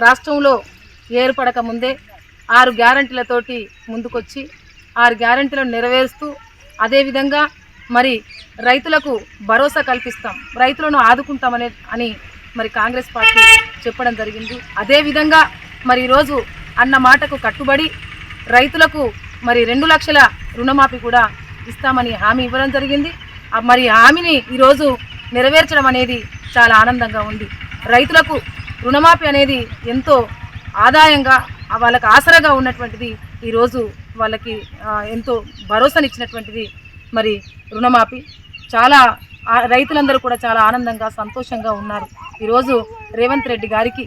రాష్ట్రంలో ఏర్పడక ముందే 6 గ్యారంటీలతోటి ముందుకొచ్చి 6 గ్యారంటీలను నెరవేరుస్తూ అదేవిధంగా మరి రైతులకు భరోసా కల్పిస్తాం, రైతులను ఆదుకుంటామని మరి కాంగ్రెస్ పార్టీ చెప్పడం జరిగింది. అదేవిధంగా మరి ఈరోజు అన్న మాటకు కట్టుబడి రైతులకు మరి 2 లక్షల రుణమాఫీ కూడా ఇస్తామని హామీ ఇవ్వడం జరిగింది. మరి హామీని ఈరోజు నెరవేర్చడం అనేది చాలా ఆనందంగా ఉంది. రైతులకు రుణమాఫీ అనేది ఎంతో ఆదాయంగా వాళ్ళకి ఆసరాగా ఉన్నటువంటిది, ఈరోజు వాళ్ళకి ఎంతో భరోసానిచ్చినటువంటిది మరి రుణమాఫీ. చాలా రైతులందరూ కూడా చాలా ఆనందంగా సంతోషంగా ఉన్నారు. ఈరోజు రేవంత్ రెడ్డి గారికి,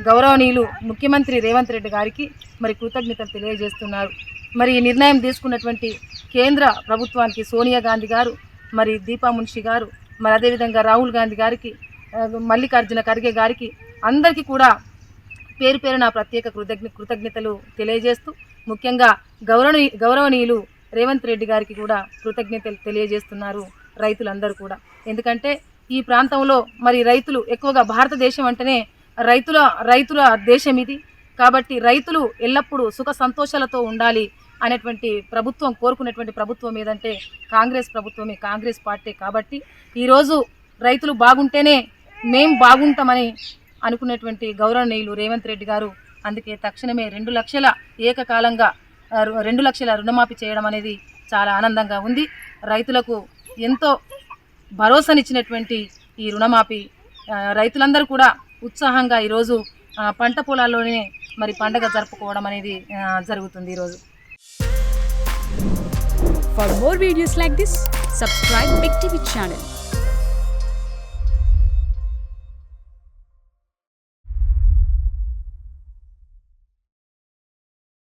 గౌరవనీయులు ముఖ్యమంత్రి రేవంత్ రెడ్డి గారికి మరి కృతజ్ఞతలు తెలియజేస్తున్నారు. మరి ఈ నిర్ణయం తీసుకున్నటువంటి కేంద్ర ప్రభుత్వానికి సోనియా గాంధీ గారు, మరి దీపా మున్షి గారు, మరి అదేవిధంగా రాహుల్ గాంధీ గారికి, మల్లికార్జున ఖర్గే గారికి అందరికీ కూడా పేరు పేరు నా ప్రత్యేక కృతజ్ఞతలు తెలియజేస్తూ ముఖ్యంగా గౌరవనీయులు రేవంత్ రెడ్డి గారికి కూడా కృతజ్ఞతలు తెలియజేస్తున్నారు రైతులందరూ కూడా. ఎందుకంటే ఈ ప్రాంతంలో మరి రైతులు ఎక్కువగా, భారతదేశం అంటేనే రైతుల దేశం ఇది. కాబట్టి రైతులు ఎల్లప్పుడూ సుఖ సంతోషాలతో ఉండాలి అనేటువంటి ప్రభుత్వం కోరుకునేటువంటి ప్రభుత్వం ఏదంటే కాంగ్రెస్ ప్రభుత్వమే, కాంగ్రెస్ పార్టీ. కాబట్టి ఈరోజు రైతులు బాగుంటేనే మేం బాగుంటామని అనుకునేటువంటి గౌరవనీయులు రేవంత్ రెడ్డి గారు అందుకే తక్షణమే 2 లక్షల ఏకకాలంగా 2 లక్షల రుణమాఫీ చేయడం అనేది చాలా ఆనందంగా ఉంది. రైతులకు ఎంతో భరోసానిచ్చినటువంటి ఈ రుణమాఫీ రైతులందరూ కూడా ఉత్సాహంగా ఈరోజు పంట పొలాల్లోనే మరి పండగ జరుపుకోవడం అనేది జరుగుతుంది ఈరోజు. For more videos like this, subscribe Big TV channel.